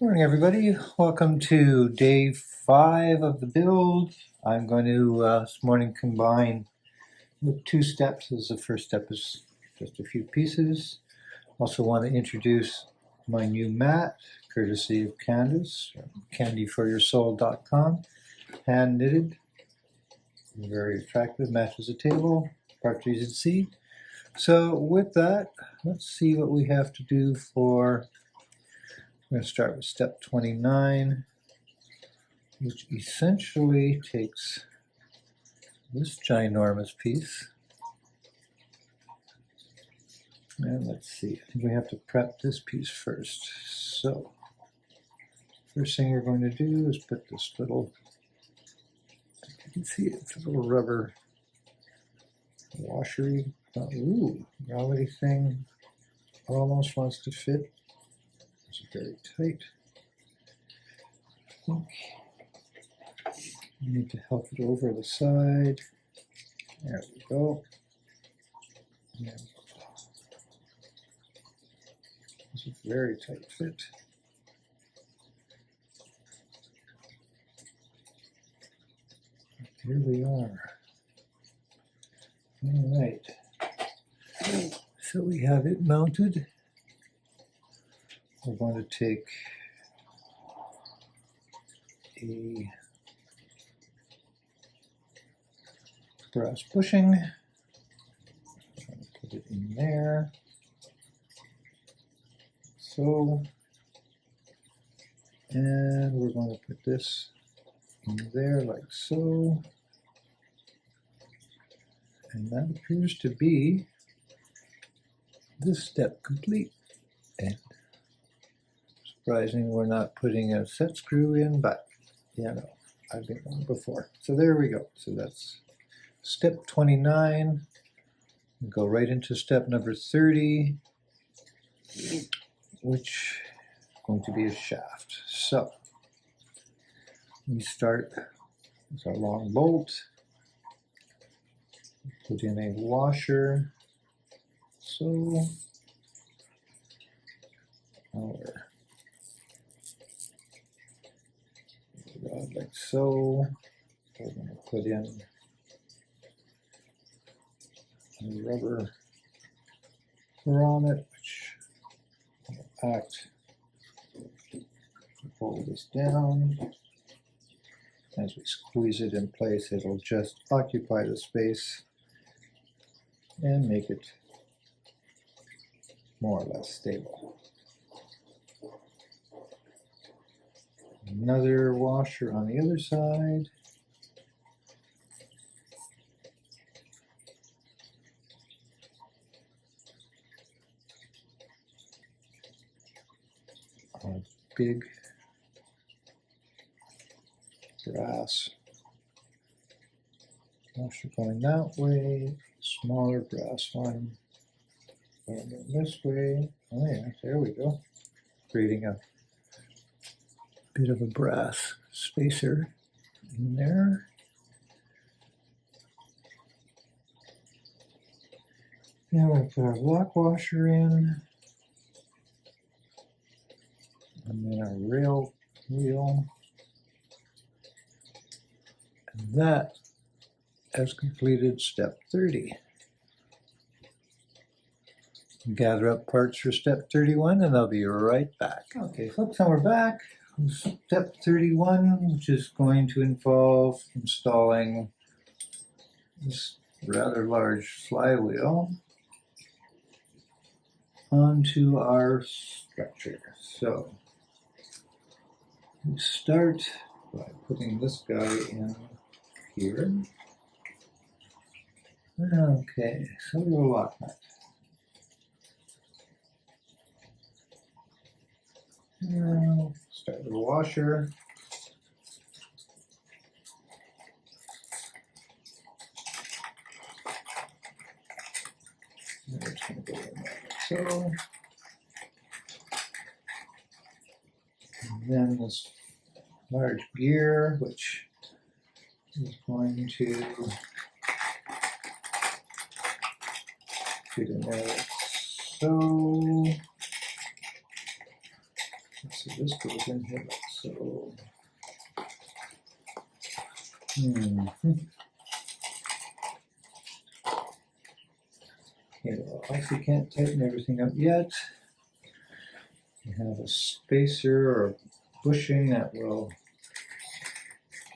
Morning, everybody. Welcome to day 5 of the build. I'm going to this morning combine with 2 steps. As the first step is just a few pieces. Also want to introduce my new mat, courtesy of Candace, candyforyoursoul.com, hand knitted, very attractive, matches the table, part easy to see. So with that, let's see what we have to do for. I'm going to start with step 29, which essentially takes this ginormous piece. And let's see, I think we have to prep this piece first. So, first thing we're going to do is put this little, you can see it's a little rubber washery, gravity thing, almost wants to fit. It's very tight. I think you need to help it over the side. There we go. Yeah. It's a very tight fit. Here we are. All right. So we have it mounted. We're going to take a brass bushing. I'm going to put it in there. So, and we're going to put this in there like so. And that appears to be this step complete. And surprising we're not putting a set screw in, but yeah, no, I've been wrong before. So there we go. So that's step 29. We go right into step number 30, which is going to be a shaft. So we start with our long bolt, put in a washer, so our rod like so. We're going to put in a rubber grommet, which will act to hold this down. As we squeeze it in place, it'll just occupy the space and make it more or less stable. Another washer on the other side. A big brass washer going that way, smaller brass one going this way. Oh yeah, there we go. Creating a bit of a brass spacer in there. Now we'll put our block washer in, and then our rail wheel. And that has completed step 30. Gather up parts for step 31 and I'll be right back. Okay folks, now we're back. Step 31, which is going to involve installing this rather large flywheel onto our structure. So we start by putting this guy in here. Okay, so we'll lock that. Now, start with a washer. I'm just going to go in there like so. And then this large gear, which is going to fit in there like so. So this goes in here like so. Okay, well, I actually can't tighten everything up yet. We have a spacer or bushing that will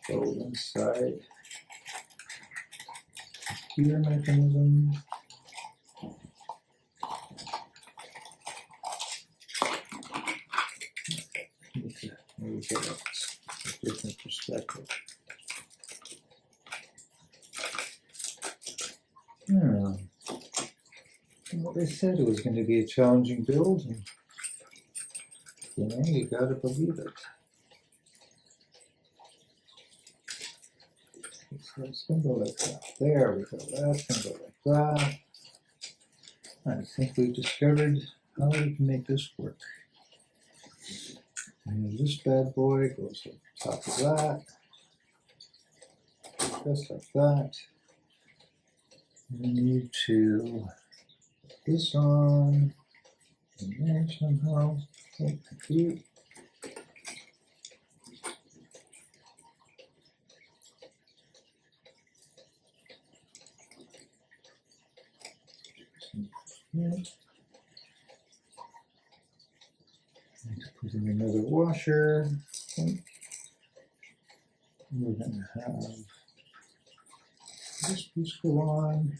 go inside the gear mechanism. Need to maybe get a different perspective. Well, they said it was going to be a challenging build, and you gotta believe it. So it's going to go like that. There we go. That's going to go like that. I think we've discovered how we can make this work. And this bad boy goes on top of that. Just like that. We need to put this on in there somehow. Okay, thank you. Need to put in another washer. Okay. We're going to have this piece go on.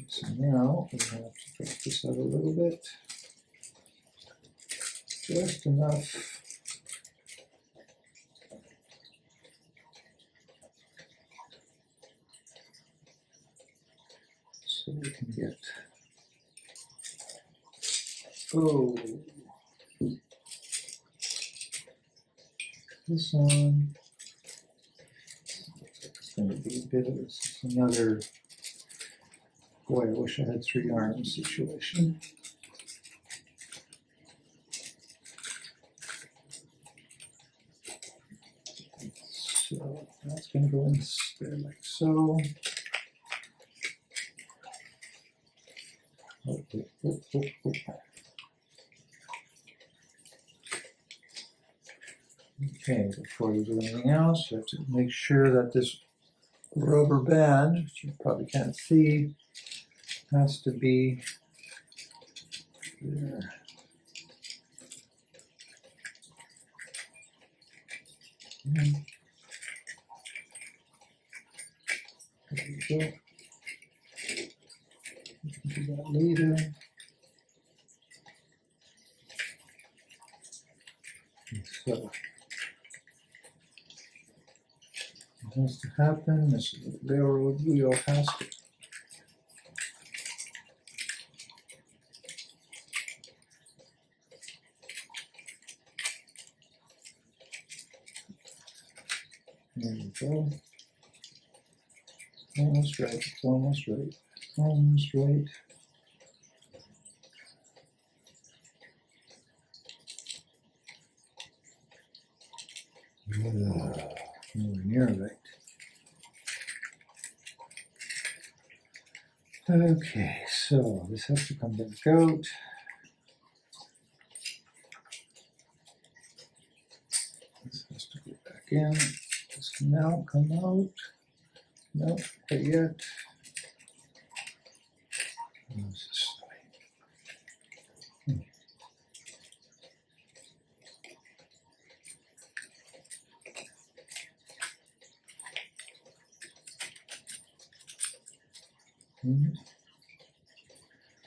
So now we have to drop this out a little bit. Just enough. So we can get, this on. It's going to be a bit of another, boy, I wish I had 3 arms situation. So that's going to go in there like so. Okay, before you do anything else, you have to make sure that this rubber band, which you probably can't see, has to be there. There we go. We can do that later. So it has to happen. This railroad wheel has to. There we go. Almost right. It's almost right. Almost right. Nowhere near right. Okay, so this has to come back out. This has to go back in. This can now come out. Nope, not yet. What's this?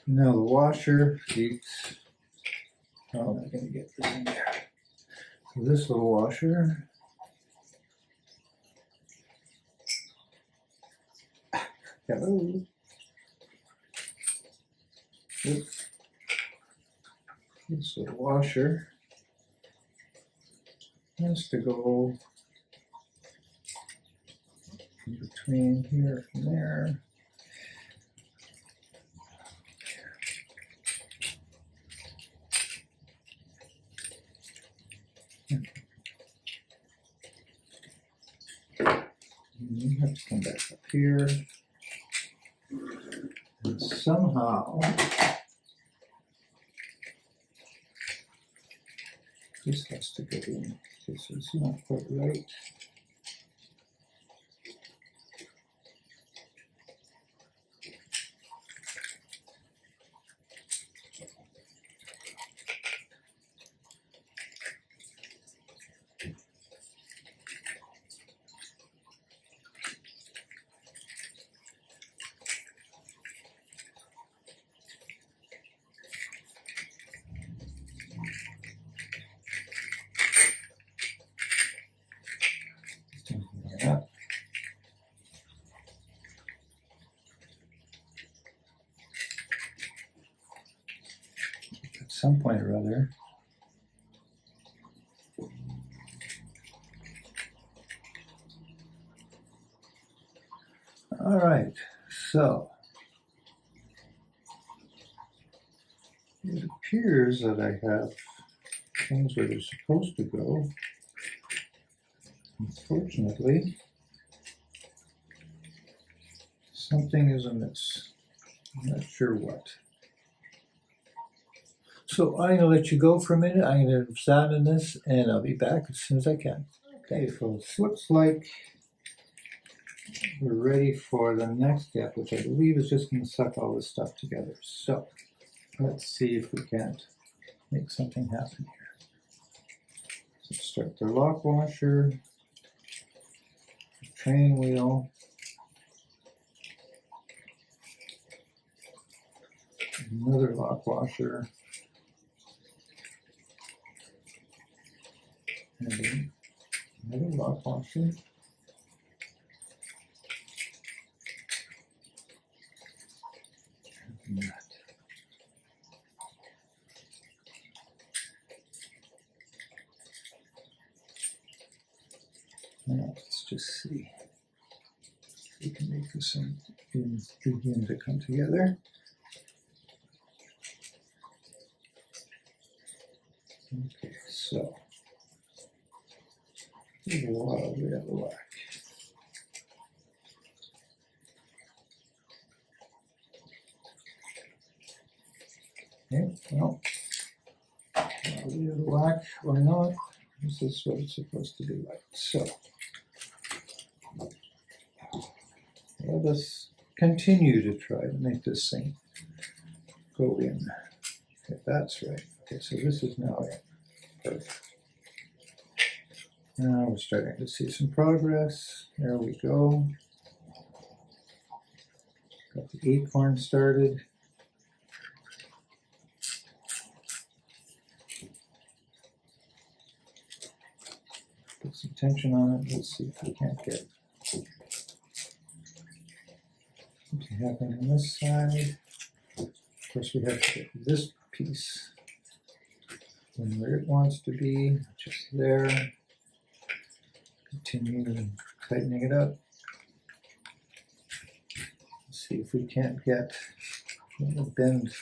Now the washer keeps. How am I going to get this in there? So this little washer. Hello. Oops. This little washer has to go in between here and there. You have to come back up here. And somehow This has to go in. This is not quite right. Yeah. At some point or other. All right, so it appears that I have things where they're supposed to go. Unfortunately, something is amiss. I'm not sure what. So I'm gonna let you go for a minute. I'm gonna examine this and I'll be back as soon as I can. Okay, folks, looks like we're ready for the next step, which I believe is just gonna suck all this stuff together. So let's see if we can't make something happen here. So start the lock washer, the train wheel, another lock washer, and then another lock washer. And that. Now let's just see if we can make this thing begin to come together. Okay, so there's a lot of way out of whack. Okay, well, a lot of way out of whack or not. This is what it's supposed to be like. So let us continue to try to make this thing go in. Okay, that's right. Okay, so this is now in. Perfect. Now we're starting to see some progress. There we go. Got the acorn started. Put some tension on it. Let's see if we can't get something happening on this side. Of course, we have to get this piece in where it wants to be, just there. Continue tightening it up. Let's see if we can't get a little bend.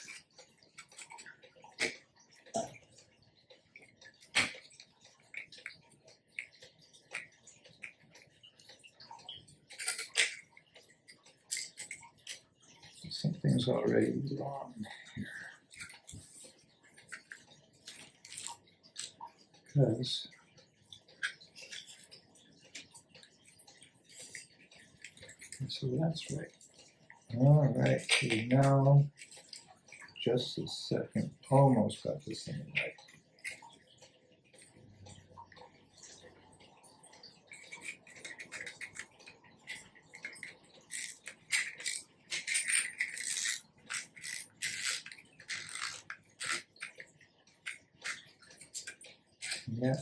Something's already wrong here. Because so that's right. All right, we now just a second, almost got this thing right. Yeah.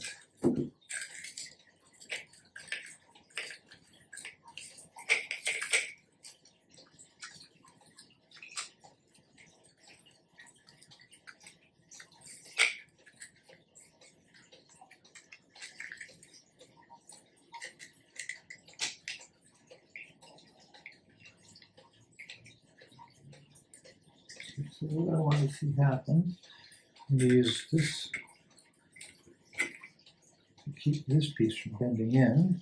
So what I want to see happen is this to keep this piece from bending in.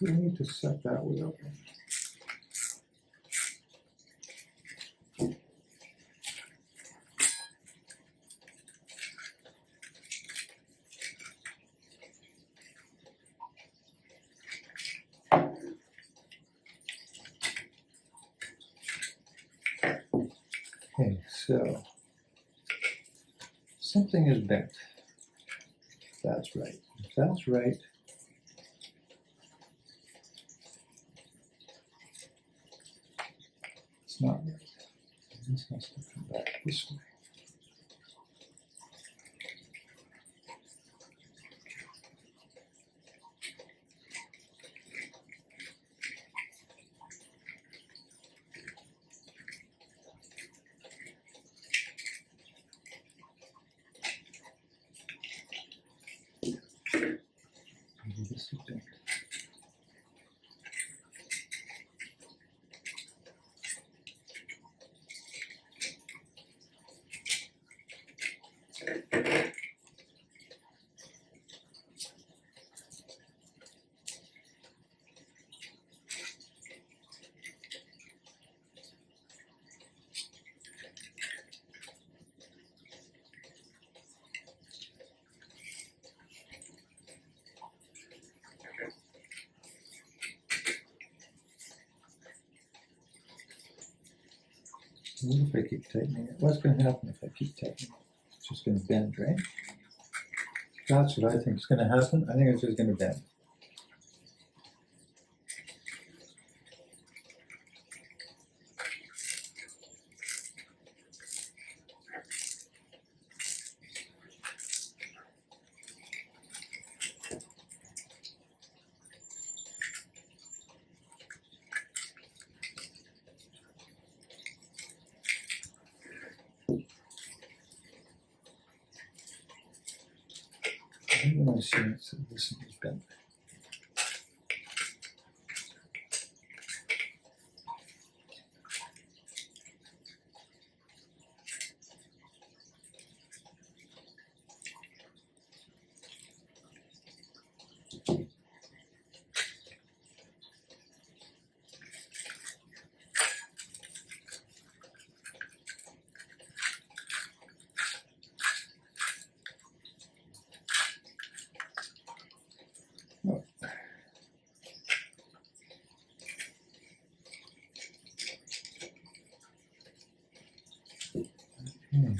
We need to set that wheel in. so something is bent. That's right. That's right. It's not right. This has to come back this way. Maybe this is bent. What if I keep tightening it? What's going to happen if I keep tightening it? It's just going to bend, right? That's what I think is going to happen. I think it's just going to bend. I'm going to see it so this is bent. Oh. Hmm.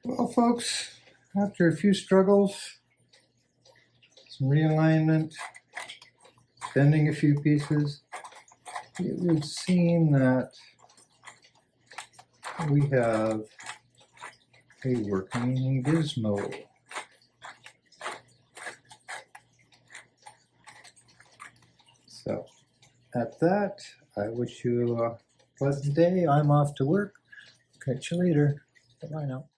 Well, folks, after a few struggles, some realignment, bending a few pieces, it would seem that we have a working gizmo. So, at that, I wish you a pleasant day. I'm off to work. Catch you later. Bye now.